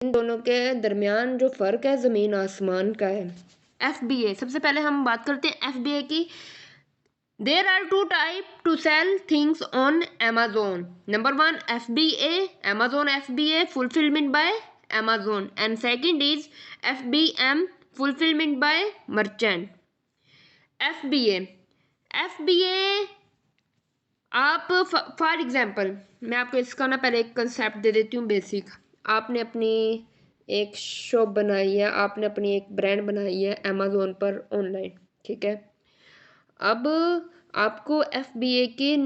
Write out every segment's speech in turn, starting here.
इन दोनों के दरमियान जो फ़र्क है ज़मीन आसमान का है। FBA, सबसे पहले हम बात करते हैं FBA की। There are two types to sell things on Amazon. Number one, FBA, Amazon FBA, fulfillment by Amazon, and second is FBM, fulfillment by merchant. FBA, FBA आप फॉर एग्जांपल, मैं आपको इसका ना पहले एक कंसेप्ट दे देती हूँ बेसिक। आपने अपनी एक शॉप बनाई है, आपने अपनी एक ब्रांड बनाई है अमेज़न पर ऑनलाइन, ठीक है। अब आपको FBA के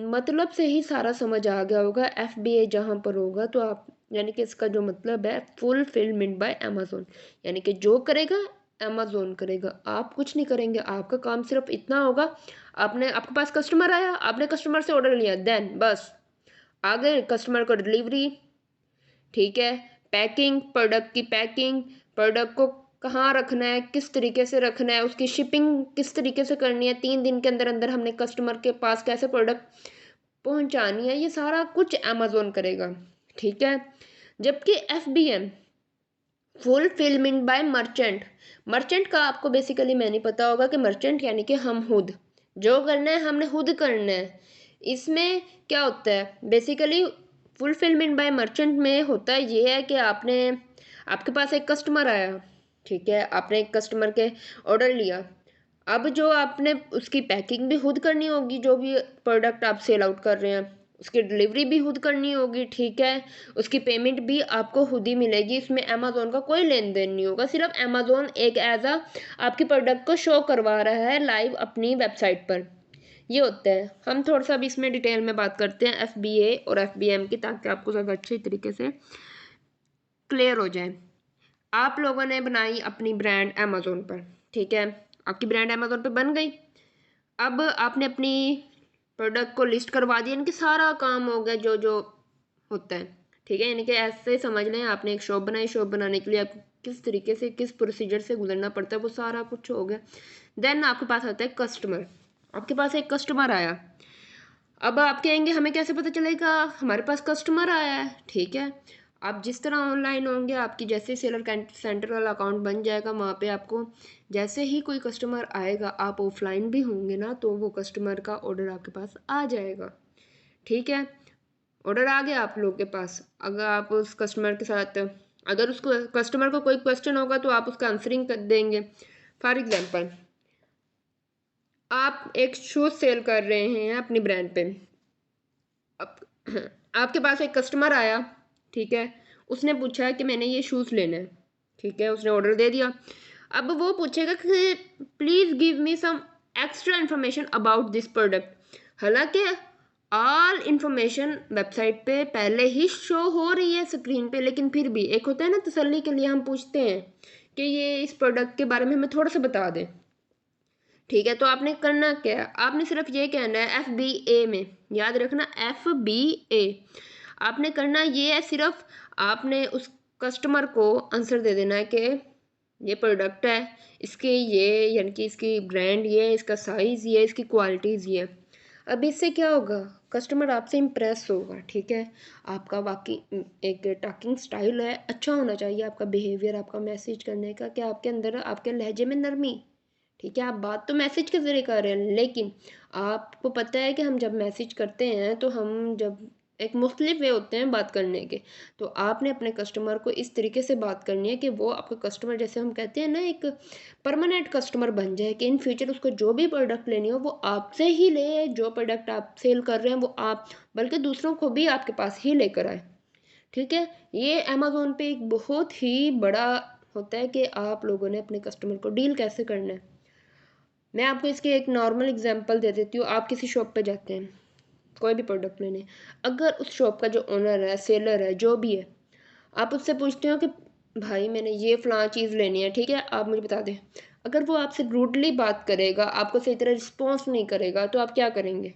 मतलब से ही सारा समझ आ गया होगा। FBA जहाँ पर होगा तो आप, यानी कि इसका जो मतलब है फुलफिलमेंट बाय अमेज़न, यानी कि जो करेगा अमेज़न करेगा, आप कुछ नहीं करेंगे। आपका काम सिर्फ इतना होगा, आपके पास कस्टमर आया, आपने कस्टमर से ऑर्डर लिया, देन बस आगे कस्टमर को डिलीवरी, ठीक है, पैकिंग, प्रोडक्ट की पैकिंग, प्रोडक्ट को कहाँ रखना है, किस तरीके से रखना है, उसकी शिपिंग किस तरीके से करनी है, 3 दिन के अंदर अंदर हमने कस्टमर के पास कैसे प्रोडक्ट पहुंचानी है, ये सारा कुछ अमेज़न करेगा, ठीक है। जबकि FBM, fulfilment bye merchant, merchant का आपको बेसिकली नहीं पता होगा कि मर्चेंट यानी कि हम खुद जो करना है हमने खुद करना है। इसमें क्या होता है बेसिकली, फुलफिलमेंट बाय मर्चेंट में होता ये है कि आपके पास एक कस्टमर आया, ठीक है, आपने एक कस्टमर के ऑर्डर लिया। अब जो आपने उसकी पैकिंग भी खुद करनी होगी, जो भी प्रोडक्ट आप सेल आउट कर रहे हैं उसकी डिलीवरी भी खुद करनी होगी, ठीक है। उसकी पेमेंट भी आपको खुद ही मिलेगी, इसमें अमेज़न का कोई लेन देन नहीं होगा। सिर्फ अमेज़न एक एज आ आपकी प्रोडक्ट को शो करवा रहा है लाइव अपनी वेबसाइट पर, ये होता है। हम थोड़ा सा अभी इसमें डिटेल में बात करते हैं FBA और FBM की, ताकि आपको ज़्यादा अच्छे तरीके से क्लियर हो जाए। आप लोगों ने बनाई अपनी ब्रांड अमेज़न पर, ठीक है, आपकी ब्रांड अमेज़न पे बन गई। अब आपने अपनी प्रोडक्ट को लिस्ट करवा दिया, इनके सारा काम हो गया जो जो होता है, ठीक है। यानी कि ऐसे समझ लें आपने एक शॉप बनाई, शॉप बनाने के लिए आप किस तरीके से किस प्रोसीजर से गुजरना पड़ता है वो सारा कुछ हो गया। देन आपके पास आता है कस्टमर, आपके पास एक कस्टमर आया। अब आप कहेंगे हमें कैसे पता चलेगा हमारे पास कस्टमर आया है, ठीक है। आप जिस तरह ऑनलाइन होंगे, आपकी जैसे सेलर सेंटर वाला अकाउंट बन जाएगा, वहाँ पे आपको जैसे ही कोई कस्टमर आएगा, आप ऑफलाइन भी होंगे ना, तो वो कस्टमर का ऑर्डर आपके पास आ जाएगा, ठीक है। ऑर्डर आ गया आप लोग के पास, अगर आप उस कस्टमर के साथ, अगर उसको कस्टमर को कोई क्वेश्चन होगा तो आप उसका आंसरिंग कर देंगे। फॉर एग्जांपल, आप एक शूज़ सेल कर रहे हैं अपनी ब्रांड पे। अब आपके पास एक कस्टमर आया, ठीक है, उसने पूछा कि मैंने ये शूज़ लेना है, ठीक है, उसने ऑर्डर दे दिया। अब वो पूछेगा कि please give me some extra information about this product. हालांकि ऑल इन्फॉर्मेशन वेबसाइट पे पहले ही शो हो रही है स्क्रीन पे, लेकिन फिर भी एक होता है ना, तसल्ली के लिए हम पूछते हैं कि ये इस प्रोडक्ट के बारे में हमें थोड़ा सा बता दें, ठीक है। तो आपने करना क्या है, आपने सिर्फ ये कहना है FBA में, याद रखना FBA, आपने करना ये है, सिर्फ आपने उस कस्टमर को आंसर दे देना है कि ये प्रोडक्ट है, इसके ये, यानी कि इसकी ब्रांड ये है, इसका साइज़ ये है, इसकी क्वालिटीज़ ये है। अब इससे क्या होगा, कस्टमर आपसे इम्प्रेस होगा, ठीक है। आपका वाकई एक टॉकिंग स्टाइल है, अच्छा होना चाहिए आपका बिहेवियर, आपका मैसेज करने का, कि आपके अंदर आपके लहजे में नरमी, ठीक है। आप बात तो मैसेज के ज़रिए कर रहे हैं, लेकिन आपको पता है कि हम जब मैसेज करते हैं तो हम जब एक मुख्तलिफ वे होते हैं बात करने के। तो आपने अपने कस्टमर को इस तरीके से बात करनी है कि वो आपका कस्टमर, जैसे हम कहते हैं ना, एक परमानेंट कस्टमर बन जाए, कि इन फ्यूचर उसको जो भी प्रोडक्ट लेनी हो वो आपसे ही ले, जो प्रोडक्ट आप सेल कर रहे हैं वो आप, बल्कि दूसरों को भी आपके पास ही लेकर आए, ठीक है। ये अमेज़न पे एक बहुत ही बड़ा होता है कि आप लोगों ने अपने कस्टमर को डील कैसे करना है। मैं आपको इसके एक नॉर्मल एग्जांपल दे देती हूँ। आप किसी शॉप पे जाते हैं कोई भी प्रोडक्ट लेने, अगर उस शॉप का जो ओनर है, सेलर है, जो भी है, आप उससे पूछते हो कि भाई मैंने ये फ़लाँ चीज़ लेनी है, ठीक है, आप मुझे बता दें। अगर वो आपसे रूडली बात करेगा, आपको सही तरह रिस्पॉन्स नहीं करेगा, तो आप क्या करेंगे,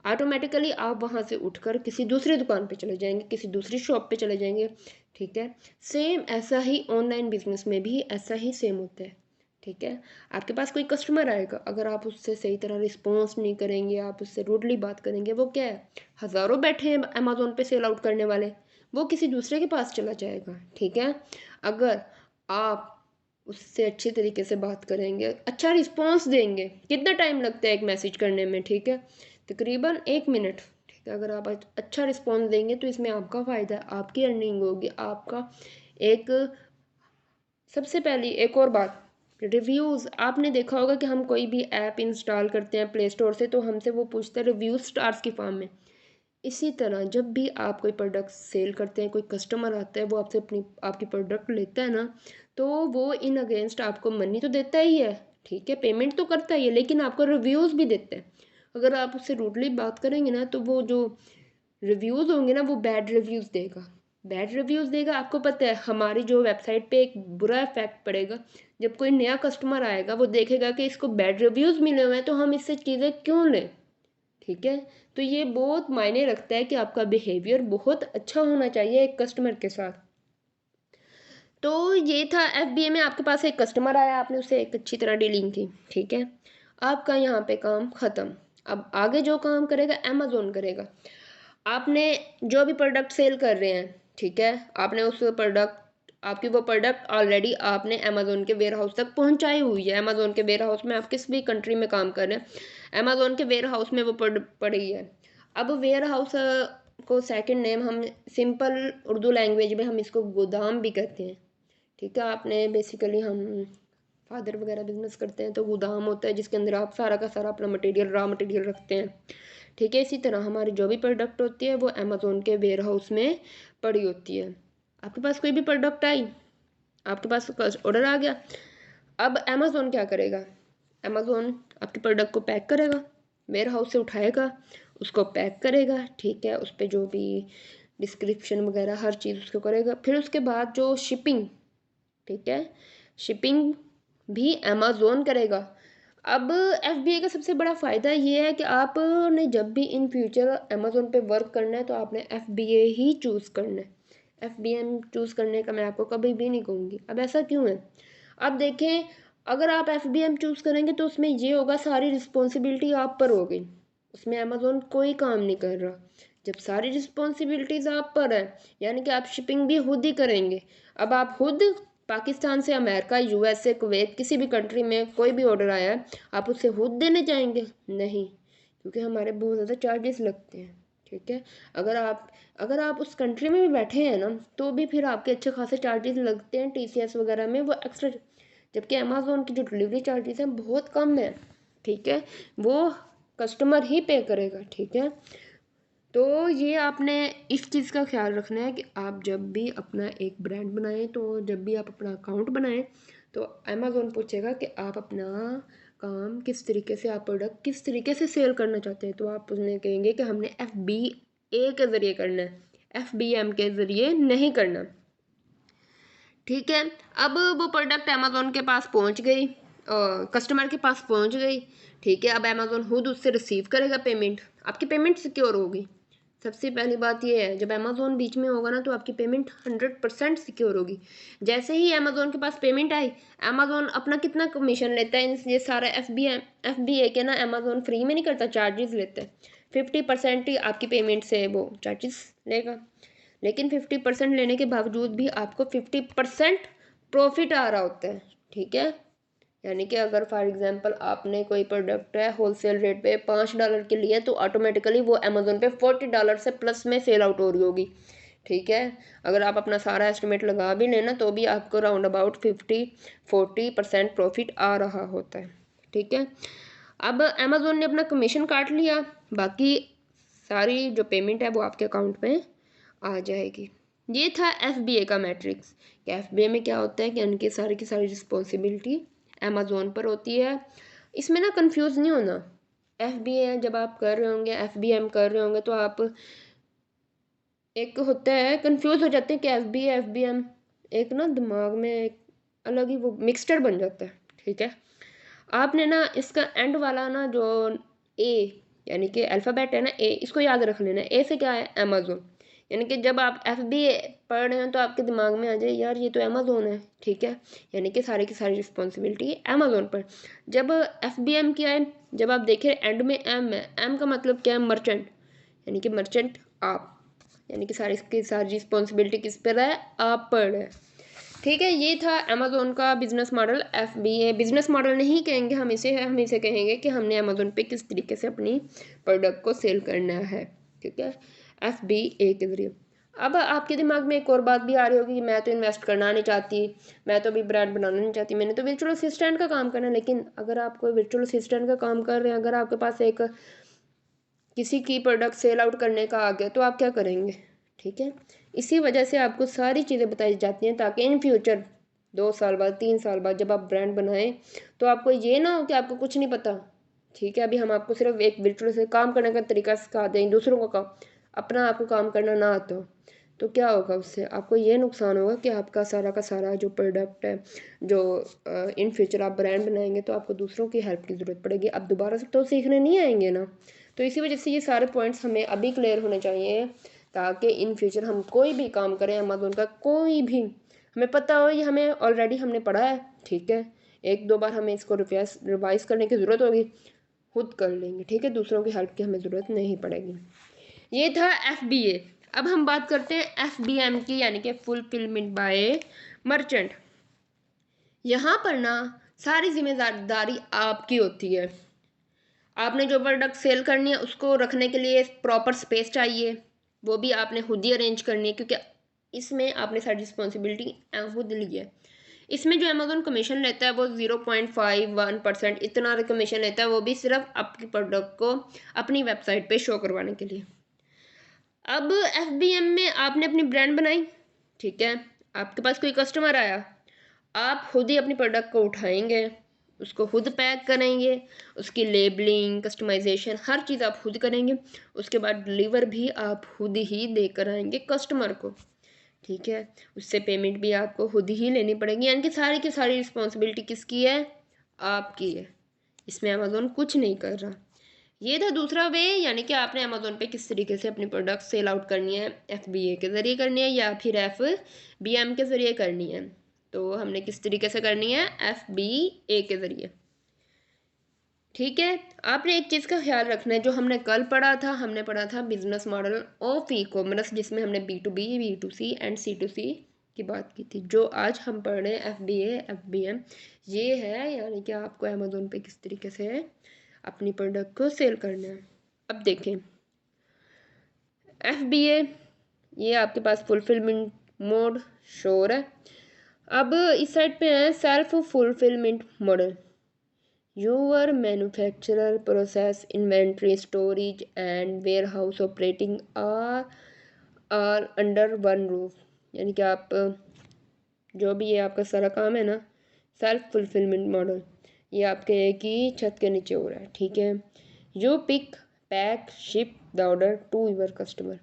ऑटोमेटिकली आप वहाँ से उठकर किसी दूसरी दुकान पे चले जाएंगे, किसी दूसरी शॉप पे चले जाएंगे, ठीक है। सेम ऐसा ही ऑनलाइन बिजनेस में भी ऐसा ही सेम होता है, ठीक है। आपके पास कोई कस्टमर आएगा, अगर आप उससे सही तरह रिस्पॉन्स नहीं करेंगे, आप उससे रूडली बात करेंगे, वो क्या है, हज़ारों बैठे हैं अमेज़न पे सेल आउट करने वाले, वो किसी दूसरे के पास चला जाएगा, ठीक है। अगर आप उससे अच्छी तरीके से बात करेंगे, अच्छा रिस्पॉन्स देंगे, कितना टाइम लगता है एक मैसेज करने में, ठीक है, तकरीबन 1 मिनट, ठीक है। अगर आप अच्छा रिस्पॉन्स देंगे तो इसमें आपका फ़ायदा है, आपकी अर्निंग होगी, आपका एक सबसे पहली एक और बात, रिव्यूज़। आपने देखा होगा कि हम कोई भी ऐप इंस्टॉल करते हैं प्ले स्टोर से तो हमसे वो पूछता है रिव्यूज़ स्टार्स की फॉर्म में। इसी तरह जब भी आप कोई प्रोडक्ट सेल करते हैं, कोई कस्टमर आता है, वो आपसे आपकी प्रोडक्ट लेता है ना, तो वो इन अगेंस्ट आपको मनी तो देता ही है, ठीक है, पेमेंट तो करता ही है, लेकिन आपको रिव्यूज़ भी देता है। अगर आप उससे रूडली बात करेंगे ना तो वो जो रिव्यूज़ होंगे ना वो बैड रिव्यूज़ देगा, बैड रिव्यूज़ देगा। आपको पता है हमारी जो वेबसाइट पे एक बुरा इफेक्ट पड़ेगा, जब कोई नया कस्टमर आएगा वो देखेगा कि इसको बैड रिव्यूज़ मिले हुए हैं तो हम इससे चीज़ें क्यों लें, ठीक है। तो ये बहुत मायने रखता है कि आपका बिहेवियर बहुत अच्छा होना चाहिए एक कस्टमर के साथ। तो ये था एफबीए में, आपके पास एक कस्टमर आया, आपने उससे एक अच्छी तरह डीलिंग की, ठीक है, आपका यहाँ पे काम ख़त्म। अब आगे जो काम करेगा अमेज़ोन करेगा। आपने जो भी प्रोडक्ट सेल कर रहे हैं, ठीक है, आपने उस प्रोडक्ट आपकी वो प्रोडक्ट ऑलरेडी आपने अमेज़ोन के वेयर हाउस तक पहुंचाई हुई है। अमेज़ोन के वेयर हाउस में आप किस भी कंट्री में काम कर रहे हैं, अमेज़ोन के वेयर हाउस में वो पड़ी है। अब वेयर हाउस को सेकंड नेम हम सिंपल उर्दू लैंग्वेज में हम इसको गोदाम भी कहते हैं, ठीक है। आपने बेसिकली हम फादर वगैरह बिजनेस करते हैं तो गोदाम होता है जिसके अंदर आप सारा का सारा अपना मटेरियल, रॉ मटेरियल रखते हैं, ठीक है। इसी तरह हमारी जो भी प्रोडक्ट होती है वो अमेज़ोन के वेयर हाउस में पड़ी होती है। आपके पास कोई भी प्रोडक्ट आई, आपके पास ऑर्डर आ गया, अब अमेज़ोन क्या करेगा, अमेज़ोन आपके प्रोडक्ट को पैक करेगा, वेयर हाउस से उठाएगा, उसको पैक करेगा, ठीक है, उस पर जो भी डिस्क्रिप्शन वगैरह हर चीज़ उसको करेगा। फिर उसके बाद जो शिपिंग, ठीक है, शिपिंग भी अमेज़ोन करेगा। अब एफबीए का सबसे बड़ा फ़ायदा ये है कि आपने जब भी इन फ्यूचर अमेज़ोन पे वर्क करना है तो आपने एफबीए ही चूज़ करना है। एफबीएम चूज़ करने का मैं आपको कभी भी नहीं कहूँगी। अब ऐसा क्यों है, अब देखें, अगर आप एफबीएम चूज़ करेंगे तो उसमें ये होगा सारी रिस्पॉन्सिबिलिटी आप पर होगी, उसमें अमेज़ोन कोई काम नहीं कर रहा। जब सारी रिस्पॉन्सिबिलिटीज़ आप पर है, यानी कि आप शिपिंग भी खुद ही करेंगे। अब आप खुद पाकिस्तान से अमेरिका, यूएसए, कुवैत, किसी भी कंट्री में कोई भी ऑर्डर आया है, आप उससे खुद देने जाएंगे? नहीं, क्योंकि हमारे बहुत ज़्यादा चार्जेस लगते हैं, ठीक है। अगर आप उस कंट्री में भी बैठे हैं ना तो भी फिर आपके अच्छे खासे चार्जेस लगते हैं, टीसीएस वगैरह में वो एक्स्ट्रा। जबकि अमेज़ोन की जो डिलीवरी चार्जेस हैं बहुत कम है, ठीक है, वो कस्टमर ही पे करेगा, ठीक है। तो ये आपने इस चीज़ का ख्याल रखना है कि आप जब भी अपना एक ब्रांड बनाएं, तो जब भी आप अपना अकाउंट बनाएं तो अमेज़ोन पूछेगा कि आप अपना काम किस तरीके से, आप प्रोडक्ट किस तरीके से सेल करना चाहते हैं, तो आप उसने कहेंगे कि हमने एफबीए के ज़रिए करना है, एफबीएम के ज़रिए नहीं करना, ठीक है। अब वो प्रोडक्ट अमेज़ोन के पास पहुंच गई, कस्टमर के पास पहुंच गई, ठीक है। अब अमेज़ोन खुद उससे रिसीव करेगा पेमेंट, आपकी पेमेंट सिक्योर होगी। सबसे पहली बात ये है, जब अमेज़ोन बीच में होगा ना तो आपकी पेमेंट 100% सिक्योर होगी। जैसे ही अमेज़ोन के पास पेमेंट आई, अमेज़ोन अपना कितना कमीशन लेता है ये सारा एफबीए के ना, अमेज़ोन फ्री में नहीं करता, चार्जेस लेता है। 50% ही आपकी पेमेंट से वो चार्जेस लेगा, लेकिन 50% लेने के बावजूद भी आपको 50% प्रॉफिट आ रहा होता है, ठीक है। यानी कि अगर फॉर एग्जांपल आपने कोई प्रोडक्ट है होलसेल रेट पे $5 के लिए, तो ऑटोमेटिकली वो अमेज़ोन पे $40 से प्लस में सेल आउट हो रही होगी, ठीक है। अगर आप अपना सारा एस्टिमेट लगा भी लेना तो भी आपको राउंड अबाउट 40% प्रॉफिट आ रहा होता है, ठीक है। अब अमेज़ोन ने अपना कमीशन काट लिया, बाकी सारी जो पेमेंट है वो आपके अकाउंट में आ जाएगी। ये था एफबीए का मैट्रिक्स कि एफबीए में क्या होता है कि उनकी सारी की सारी रिस्पॉन्सिबिलिटी अमेज़ोन पर होती है। इसमें ना कंफ्यूज नहीं होना, एफबीए जब आप कर रहे होंगे, एफबीएम कर रहे होंगे तो आप एक होता है कंफ्यूज हो जाते हैं कि एफबीए एफबीएम, एक ना दिमाग में एक अलग ही वो मिक्सचर बन जाता है, ठीक है। आपने ना इसका एंड वाला ना जो ए, यानी कि अल्फ़ाबेट है ना ए, इसको याद रख लेना। ए से क्या है, अमेज़ोन, यानी कि जब आप एफबीए पढ़ रहे हैं तो आपके दिमाग में आ जाए यार ये तो अमेज़ोन है, ठीक है, यानी कि सारी की सारी रिस्पॉन्सिबिलिटी अमेज़ोन पर। जब एफबीएम की आए, जब आप देखें एंड में एम है, एम का मतलब क्या है, मर्चेंट, यानी कि मर्चेंट आप, यानी कि सारी इसकी सारी रिस्पॉन्सिबिलिटी किस पर है, आप पर है। ठीक है, ये था अमेज़ोन का business model FBA। Business model नहीं कहेंगे हम इसे कहेंगे कि हमने अमेज़ोन पे किस तरीके से अपनी प्रोडक्ट को सेल करना है। ठीक है, FBA के ज़रिए। अब आपके दिमाग में एक और बात भी आ रही होगी कि मैं तो इन्वेस्ट करना नहीं चाहती, मैं तो भी ब्रांड बनाना नहीं चाहती, मैंने तो वर्चुअल असिस्टेंट का काम करना है। लेकिन अगर आप कोई वर्चुअल असिस्टेंट का काम कर रहे हैं, अगर आपके पास एक किसी की प्रोडक्ट सेल आउट करने का आ गया तो आप क्या करेंगे। ठीक है, इसी वजह से आपको सारी चीज़ें बताई जाती हैं ताकि इन फ्यूचर 2 साल बाद 3 साल बाद जब आप ब्रांड बनाएं तो आपको ये ना हो कि आपको कुछ नहीं पता। ठीक है, अभी हम आपको सिर्फ एक वर्चुअल से काम करने का तरीका सिखा दें, दूसरों का काम, अपना आपको काम करना ना आता हो तो क्या होगा, उससे आपको ये नुकसान होगा कि आपका सारा का सारा जो प्रोडक्ट है, जो इन फ्यूचर आप ब्रांड बनाएंगे तो आपको दूसरों की हेल्प की ज़रूरत पड़ेगी, आप दोबारा से तो सीखने नहीं आएंगे ना। तो इसी वजह से ये सारे पॉइंट्स हमें अभी क्लियर होने चाहिए ताकि इन फ्यूचर हम कोई भी काम करें अमेज़ोन का, कोई भी हमें पता हो, ये हमें ऑलरेडी हमने पढ़ा है। ठीक है, 1-2 बार हमें इसको रिवाइज करने की ज़रूरत होगी, खुद कर लेंगे। ठीक है, दूसरों की हेल्प की हमें ज़रूरत नहीं पड़ेगी। ये था FBA। अब हम बात करते हैं FBM की, यानी कि फुलफिलमेंट बाय मर्चेंट। यहाँ पर ना सारी जिम्मेदारी आपकी होती है। आपने जो प्रोडक्ट सेल करनी है उसको रखने के लिए प्रॉपर स्पेस चाहिए, वो भी आपने खुद ही अरेंज करनी है, क्योंकि इसमें आपने सारी रिस्पॉन्सिबिलिटी खुद ली है। इसमें जो अमेज़ोन कमीशन लेता है वो 0.51% इतना कमीशन लेता है, वो भी सिर्फ आपके प्रोडक्ट को अपनी वेबसाइट पे शो करवाने के लिए। अब FBM में आपने अपनी ब्रांड बनाई, ठीक है, आपके पास कोई कस्टमर आया, आप खुद ही अपनी प्रोडक्ट को उठाएंगे, उसको खुद पैक करेंगे, उसकी लेबलिंग, कस्टमाइजेशन, हर चीज़ आप खुद करेंगे। उसके बाद डिलीवर भी आप खुद ही देकर आएंगे कस्टमर को। ठीक है, उससे पेमेंट भी आपको खुद ही लेनी पड़ेगी, यानी कि सारी की सारी रिस्पॉन्सिबिलिटी किसकी है, आपकी है। इसमें अमेज़ोन कुछ नहीं कर रहा। ये था दूसरा वे, यानी कि आपने अमेज़ोन पे किस तरीके से अपनी प्रोडक्ट सेल आउट करनी है, FBA के ज़रिए करनी है या फिर FBM के ज़रिए करनी है। तो हमने किस तरीके से करनी है, FBA के ज़रिए। ठीक है, आपने एक चीज़ का ख्याल रखना है, जो हमने कल पढ़ा था, हमने पढ़ा था बिजनेस मॉडल ऑफ ई-कॉमर्स, जिसमें हमने B2B, B2C एंड C2C की बात की थी। जो आज हम पढ़ रहे हैं FBA FBM, ये है, यानी कि आपको अमेज़ोन पे किस तरीके से अपनी प्रोडक्ट को सेल करना है। अब देखें FBA, ये आपके पास फुलफिलमेंट मोड शो हो रहा है। अब इस साइड पे है self fulfilment model. Your manufacturer process inventory storage and warehouse operating are under one roof, यानी कि आप जो भी ये आपका सारा काम है ना, सेल्फ फुलफिलमेंट मॉडल, ये आपके एक ही छत के नीचे हो रहा है। ठीक है, you pick pack ship the order to your customer,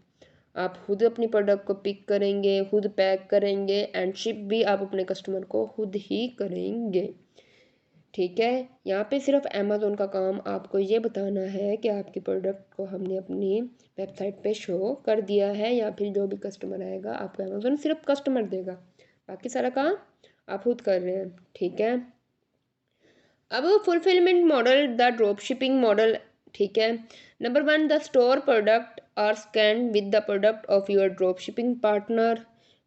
आप खुद अपनी प्रोडक्ट को पिक करेंगे, खुद पैक करेंगे एंड शिप भी आप अपने कस्टमर को खुद ही करेंगे। ठीक है, यहाँ पे सिर्फ अमेज़ोन का काम आपको ये बताना है कि आपकी प्रोडक्ट को हमने अपनी वेबसाइट पे शो कर दिया है, या फिर जो भी कस्टमर आएगा आपको अमेज़ोन सिर्फ कस्टमर देगा, बाकी सारा काम आप खुद कर रहे हैं। ठीक है, अब fulfilment model, the drop shipping model. ठीक है, number 1, the store product are scan with the product of your drop shipping partner.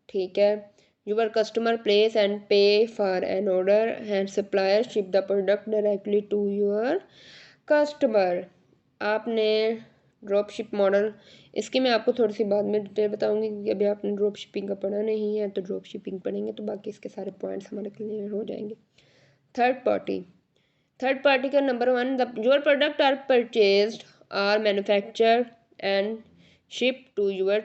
ठीक है, your customer place and pay for an order and supplier ship the product directly to your customer. आपने drop ship model, इसकी मैं आपको थोड़ी सी बाद में detail बताऊंगी, क्योंकि अभी आपने ड्रॉप शिपिंग का पढ़ा नहीं है, तो ड्रॉप शिपिंग पढ़ेंगे तो बाकी इसके सारे पॉइंट्स हमारे क्लियर हो जाएंगे। थर्ड पार्टी का number 1, the your product are purchased or manufacture and ship to your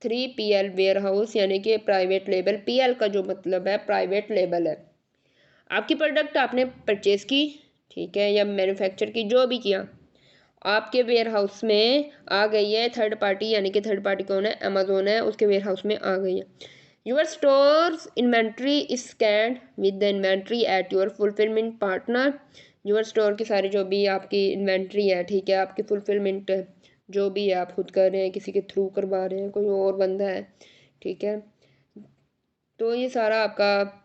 3PL warehouse, यानी कि प्राइवेट लेबल। PL का जो मतलब है प्राइवेट लेबल है। आपकी प्रोडक्ट आपने परचेज की, ठीक है, या मैन्युफैक्चर की, जो भी किया, आपके वेयर हाउस में आ गई है थर्ड पार्टी, यानी कि थर्ड पार्टी कौन है, अमेज़ोन है, उसके वेयर हाउस में आ गई है। Your stores inventory is scanned with the inventory at your fulfilment partner. Your store की सारी जो भी आपकी इन्वेंट्री है, ठीक है, आपकी फुलफिलमेंट जो भी है आप खुद कर रहे हैं, किसी के थ्रू करवा रहे हैं, कोई और बंदा है, ठीक है, तो ये सारा आपका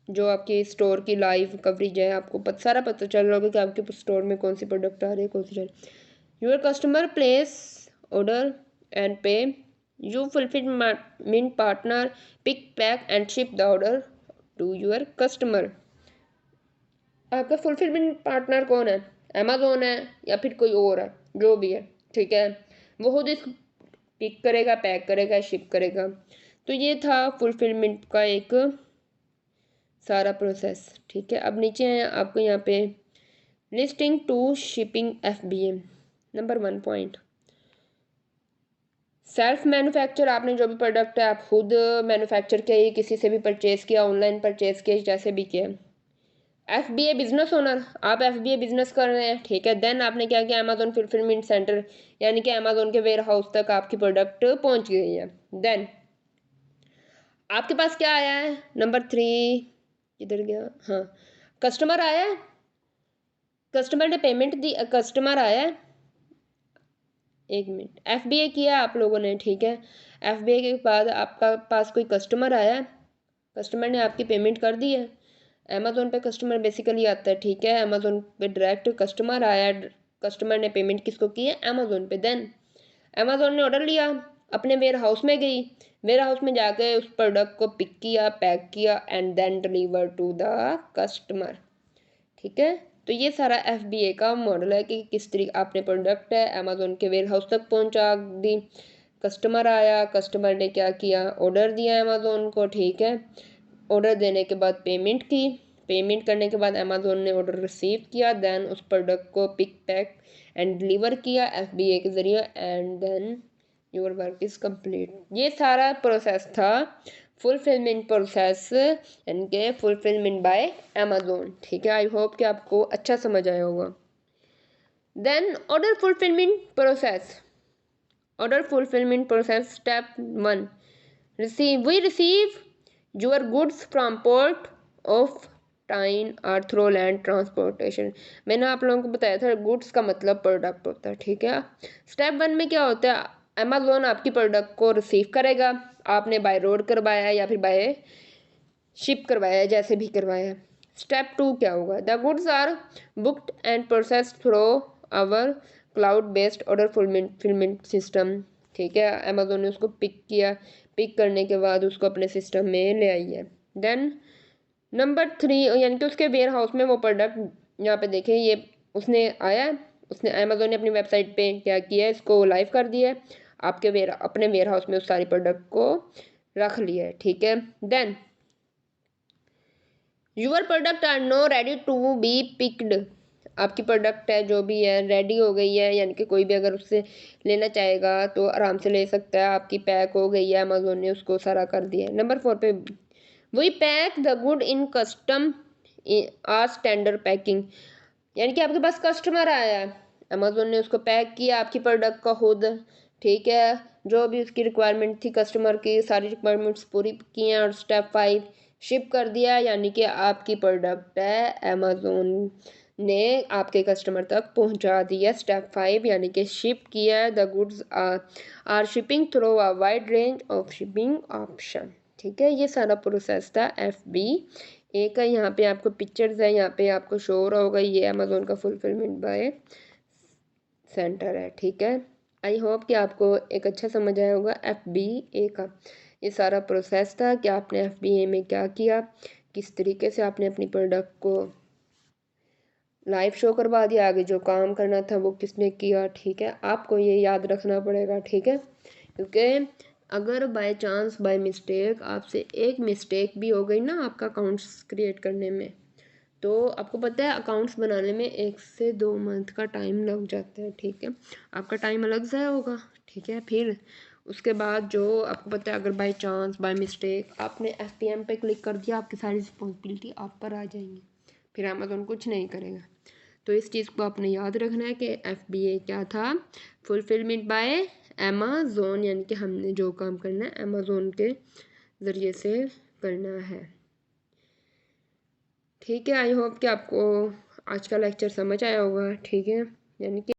जो आपकी स्टोर की लाइव कवरेज है, आपको सारा पता चल रहा होगा कि आपके स्टोर में कौन सी प्रोडक्ट आ रही है, कौन सी चल। Your customer place order and pay you fulfilment partner pick pack and ship the order to your customer. आपका फुलफिलमेंट पार्टनर कौन है? अमेजोन है या फिर कोई और है, जो भी है, ठीक है। वो खुद इसको पिक करेगा, पैक करेगा, शिप करेगा। तो ये था फुलफिलमेंट का एक सारा प्रोसेस, ठीक है। अब नीचे है आपको यहाँ पे listing to shipping FBA। Number 1 point, self manufacture. आपने जो भी प्रोडक्ट है आप खुद मैन्युफैक्चर किया, किसी से भी परचेज किया, ऑनलाइन परचेज किया, जैसे भी किया। FBA बिजनेस ओनर, आप FBA बिजनेस कर रहे हैं, ठीक है। देन आपने क्या किया, अमेजोन फुलफिलमेंट सेंटर यानी कि अमेजोन के वेयर हाउस तक आपकी प्रोडक्ट पहुंच गई है। देन आपके पास क्या आया है, नंबर 3 किधर गया, हाँ, कस्टमर आया है, कस्टमर ने पेमेंट दी, कस्टमर आया है, एक मिनट, FBA किया आप लोगों ने, ठीक है। FBA के बाद आपका पास कोई कस्टमर आया है, कस्टमर ने आपकी पेमेंट कर दी है। अमेजोन पे कस्टमर बेसिकली आता है, ठीक है। अमेजोन पे डायरेक्ट कस्टमर आया, कस्टमर ने पेमेंट किसको की है, अमेजोन पे। देन अमेजोन ने ऑर्डर लिया, अपने वेयर हाउस में गई, वेयर हाउस में जाके उस प्रोडक्ट को पिक किया, पैक किया and then deliver to the customer, ठीक है। तो ये सारा FBA का मॉडल है कि किस तरीके आपने प्रोडक्ट है अमेजोन के वेयर हाउस तक पहुंचा दी, कस्टमर आया, कस्टमर ने क्या किया, ऑर्डर दिया अमेजोन को, ठीक है। ऑर्डर देने के बाद पेमेंट की, पेमेंट करने के बाद अमेजोन ने ऑर्डर रिसीव किया, देन उस प्रोडक्ट को पिक पैक एंड डिलीवर किया FBA के ज़रिए and then your work is complete. ये सारा प्रोसेस था फुलफिलमेंट प्रोसेस यानी कि फुलफिलमेंट बाय अमेजोन, ठीक है। आई होप कि आपको अच्छा समझ आया होगा। Then order fulfilment process, order fulfilment process step 1, receive your goods from port of टाइन और थ्रो लैंड ट्रांसपोर्टेशन। मैंने आप लोगों को बताया था गुड्स का मतलब प्रोडक्ट होता है, ठीक है। स्टेप 1 में क्या होता है, अमेजोन आपकी प्रोडक्ट को रिसीव करेगा, आपने बाय रोड करवाया या फिर बाय शिप करवाया, जैसे भी करवाया। स्टेप 2 क्या होगा, the goods are booked and process through our cloud based order fulfilment system, ठीक है। अमेजोन ने उसको पिक किया, पिक करने के बाद उसको अपने सिस्टम में ले आई है। देन नंबर 3 यानी कि उसके वेयर हाउस में वो प्रोडक्ट, यहाँ पे देखें ये उसने आया, उसने अमेजोन ने अपनी वेबसाइट पे क्या किया है, इसको लाइव कर दिया है, आपके अपने वेयर हाउस में उस सारी प्रोडक्ट को रख लिया है, ठीक है। Then your product are now ready to be picked, आपकी प्रोडक्ट है जो भी है रेडी हो गई है, यानी कि कोई भी अगर उससे लेना चाहेगा तो आराम से ले सकता है, आपकी पैक हो गई है, अमेजोन ने उसको सारा कर दिया है। नंबर 4 पे we pack the good in custom or standard packing, यानी कि आपके पास कस्टमर आया है, अमेजोन ने उसको पैक किया आपकी प्रोडक्ट का खुद, ठीक है। जो भी उसकी रिक्वायरमेंट थी कस्टमर की, सारी रिक्वायरमेंट्स पूरी की हैं और स्टेप 5 शिप कर दिया, यानी कि आपकी प्रोडक्ट है अमेजोन ने आपके कस्टमर तक पहुंचा दिया। स्टेप 5 यानी कि शिप किया है, the goods are shipping through a wide range of shipping option, ठीक है। ये सारा प्रोसेस था FBA का। यहाँ पे आपको पिक्चर्स है, यहाँ पे आपको शो हो रहा होगा, ये अमेजोन का फुलफिलमेंट बाय सेंटर है, ठीक है। आई होप कि आपको एक अच्छा समझ आया होगा FBA का। ये सारा प्रोसेस था कि आपने FBA में क्या किया, किस तरीके से आपने अपनी प्रोडक्ट को लाइव शो करवा दिया, आगे जो काम करना था वो किसने किया, ठीक है। आपको ये याद रखना पड़ेगा, ठीक है, क्योंकि अगर बाय चांस बाय मिस्टेक आपसे एक मिस्टेक भी हो गई ना आपका अकाउंट्स क्रिएट करने में, तो आपको पता है अकाउंट्स बनाने में 1 से 2 मंथ का टाइम लग जाता है, ठीक है। आपका टाइम अलग ज़ाया होगा, ठीक है। फिर उसके बाद जो आपको पता है अगर बाय चांस बाय मिस्टेक आपने FPM पे क्लिक कर दिया, आपकी सारी रिस्पॉन्सिबिलिटी आप पर आ जाएंगी, फिर अमेजोन कुछ नहीं करेगा। तो इस चीज़ को आपने याद रखना है कि FBA क्या था, फुलफिलमेंट बाय अमेजोन, यानी कि हमने जो काम करना है अमेजोन के ज़रिए से करना है, ठीक है। आई होप कि आपको आज का लेक्चर समझ आया होगा, ठीक है, यानी कि